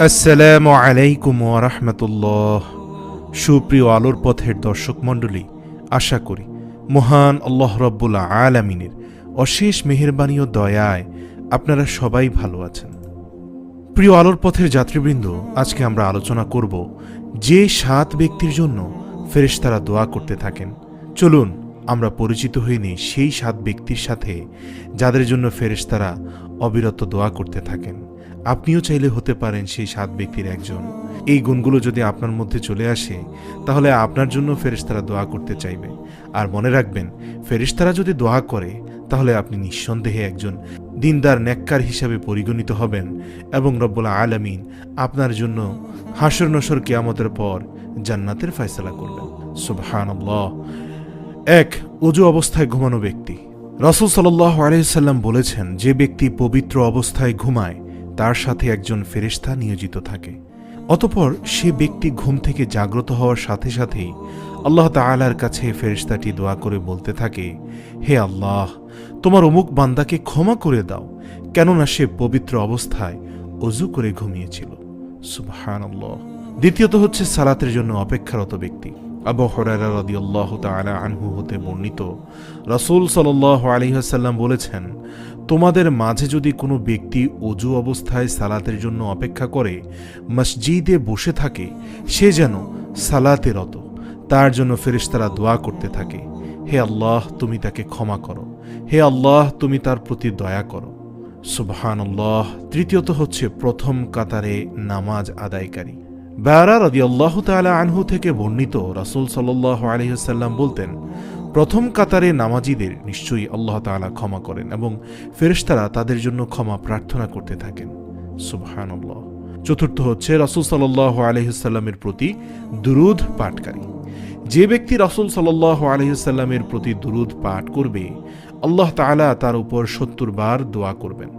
আসসালামু আলাইকুম ওয়া রাহমাতুল্লাহ। সুপ্রিয় আলোর পথের দর্শক মণ্ডলী, আশা করি মহান আল্লাহ রাব্বুল আলামিনের অশেষ মেহেরবানি ও দয়ায় আপনারা সবাই ভালো আছেন। প্রিয় আলোর পথের যাত্রীবৃন্দ, আজকে আমরা আলোচনা করব যে 7 ব্যক্তির জন্য ফেরেশতারা দোয়া করতে থাকেন। চলুন আমরা পরিচিত হয়ে নিই সেই 7 ব্যক্তির সাথে যাদের জন্য ফেরেশতারা অবিরত দোয়া করতে থাকেন। আপনিও চাইলে হতে পারেন সেই 7 ব্যক্তির একজন। এই গুণগুলো যদি আপনার মধ্যে চলে আসে, তাহলে আপনার জন্য ফেরেশতারা দোয়া করতে চাইবে। আর মনে রাখবেন, ফেরেশতারা যদি দোয়া করে তাহলে আপনি নিঃসন্দেহে একজন দিনদার নেককার হিসাবে পরিগণিত হবেন এবং রব্বুল আলামিন আপনার জন্য হাসর নসর কিয়ামতের পর জান্নাতের ফয়সালা করবেন। সুবহানাল্লাহ। 1, ওযু অবস্থায় ঘুমানো ব্যক্তি। রাসূল সাল্লাল্লাহু আলাইহি সাল্লাম বলেছেন, যে ব্যক্তি পবিত্র অবস্থায় ঘুমায় তার সাথে একজন ফেরেশতা নিয়োজিত থাকে। অতঃপর সে ব্যক্তি ঘুম থেকে জাগ্রত হওয়ার সাথে সাথেই আল্লাহ তাআলার কাছে ফেরেশতাটি দোয়া করে বলতে থাকে, হে আল্লাহ, তোমার অমুক বান্দাকে ক্ষমা করে দাও, কেননা সে পবিত্র অবস্থায় ওযু করে ঘুমিয়েছিল। সুবহানাল্লাহ। দ্বিতীয়ত হচ্ছে সালাতের জন্য অপেক্ষারত ব্যক্তি। আবু হুরায়রা রাদিয়াল্লাহু তাআলা আনহু হতে বর্ণিত, রাসূল সাল্লাল্লাহু আলাইহি ওয়াসাল্লাম বলেছেন, তোমাদের মাঝে যদি কোনো ব্যক্তি ওযু অবস্থায় সালাতের জন্য অপেক্ষা করে মসজিদে বসে থাকে, সে যেন সালাতে রত। তার জন্য ফেরেশতারা দোয়া করতে থাকে, হে আল্লাহ, তুমি তাকে ক্ষমা করো, হে আল্লাহ, তুমি তার প্রতি দয়া করো। সুবহানাল্লাহ। তৃতীয়ত হচ্ছে প্রথম কাতারে নামাজ আদায়কারী। বারা রাদিয়াল্লাহু তাআলা আনহু থেকে বর্ণিত, রাসূল সাল্লাল্লাহু আলাইহি ওয়াসাল্লাম বলতেন, প্রথম কাতারে নামাজীদের নিশ্চয়ই আল্লাহ তাআলা ক্ষমা করেন এবং ফেরেশতারা তাদের জন্য ক্ষমা প্রার্থনা করতে থাকেন। সুবহানাল্লাহ। চতুর্থ হচ্ছে রাসূল সাল্লাল্লাহু আলাইহি ওয়াসাল্লামের প্রতি দুরূদ পাঠকারী। যে ব্যক্তি রাসূল সাল্লাল্লাহু আলাইহি ওয়াসাল্লামের প্রতি দুরূদ পাঠ করবে, আল্লাহ তাআলা তার উপর 70 বার দোয়া করবেন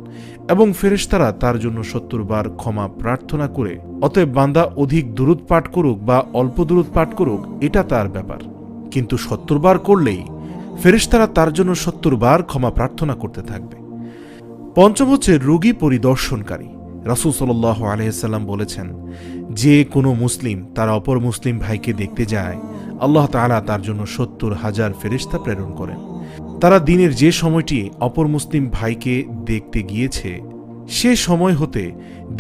এবং ফেরেশতারা তার জন্য 70 বার ক্ষমা প্রার্থনা করে। অতএব বান্দা অধিক দুরূদ পাঠ করুক বা অল্প দুরূদ পাঠ করুক, এটা তার ব্যাপার, কিন্তু 70 বার করলেই ফেরেশতারা তার জন্য 70 বার ক্ষমা প্রার্থনা করতে থাকবে। পঞ্চম হচ্ছে রোগী পরিদর্শনকারী। রাসূল সাল্লাল্লাহু আলাইহি ওয়াসাল্লাম বলেছেন, যে কোনো মুসলিম তার অপর মুসলিম ভাইকে দেখতে যায়, আল্লাহ তাআলা তার জন্য 70,000 ফেরেশতা প্রেরণ করেন। তারা দিনের যে সময়টি অপর মুসলিম ভাইকে দেখতে গিয়েছে, সে সময় হতে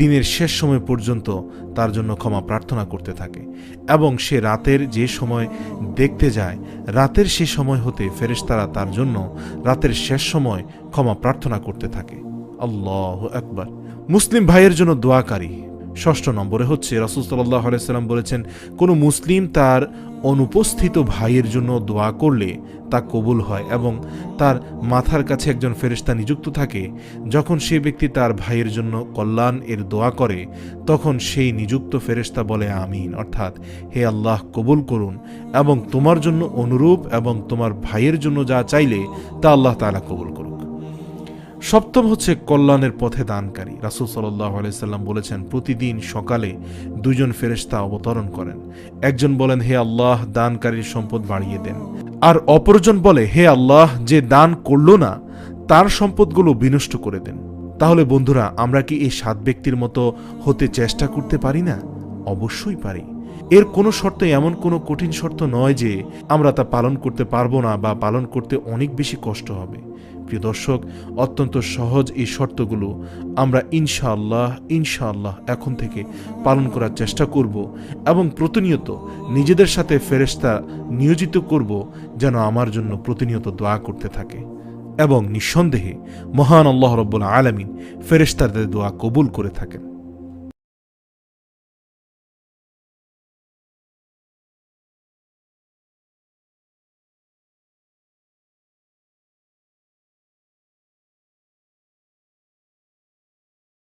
দিনের শেষ সময় পর্যন্ত তার জন্য ক্ষমা প্রার্থনা করতে থাকে এবং সে রাতের যে সময় দেখতে যায়, রাতের সে সময় হতে ফেরেশতারা তার জন্য রাতের শেষ সময় ক্ষমা প্রার্থনা করতে থাকে। আল্লাহু আকবার। মুসলিম ভাইয়ের জন্য দোয়াকারী। ষষ্ঠ নম্বরে হচ্ছে রাসূল সাল্লাল্লাহু আলাইহি ওয়াসাল্লাম বলেছেন, কোনো মুসলিম তার অনুপস্থিত ভাইয়ের জন্য দোয়া করলে তা কবুল হয় এবং তার মাথার কাছে একজন ফেরেশতা নিযুক্ত থাকে। যখন সে ব্যক্তি তার ভাইয়ের জন্য কল্যাণ এর দোয়া করে, তখন সেই নিযুক্ত ফেরেশতা বলে আমিন, অর্থাৎ হে আল্লাহ, কবুল করুন এবং তোমার জন্য অনুরূপ এবং তোমার ভাইয়ের জন্য যা চাইলে তা আল্লাহ তাআলা কবুল করুন। সপ্তম হচ্ছে কল্যাণের পথে দানকারী। রাসূল সাল্লাল্লাহু আলাইহি সাল্লাম বলেছেন, প্রতিদিন সকালে 2 জন ফেরেশতা অবতরণ করেন। একজন বলেন, হে আল্লাহ, দানকারীর সম্পদ বাড়িয়ে দেন, আর অপরজন বলে, হে আল্লাহ, যে দান করল না তার সম্পদগুলো বিনষ্ট করে দেন। তাহলে বন্ধুরা, আমরা কি এই 7 ব্যক্তির মতো হতে চেষ্টা করতে পারি না? অবশ্যই পারি। এর কোনো শর্ত এমন কোনো কঠিন শর্ত নয় যে আমরা তা পালন করতে পারবো না বা পালন করতে অনেক বেশি কষ্ট হবে। প্রিয় দর্শক, অত্যন্ত সহজ এই শর্তগুলো আমরা ইনশাআল্লাহ এখন থেকে পালন করার চেষ্টা করব এবং প্রতিনিয়ত নিজেদের সাথে ফেরেশতা নিয়োজিত করব যেন আমার জন্য প্রতিনিয়ত দোয়া করতে থাকে এবং নিঃসন্দেহে মহান আল্লাহ রাব্বুল আলামিন ফেরেশতাদের দোয়া কবুল করে থাকেন।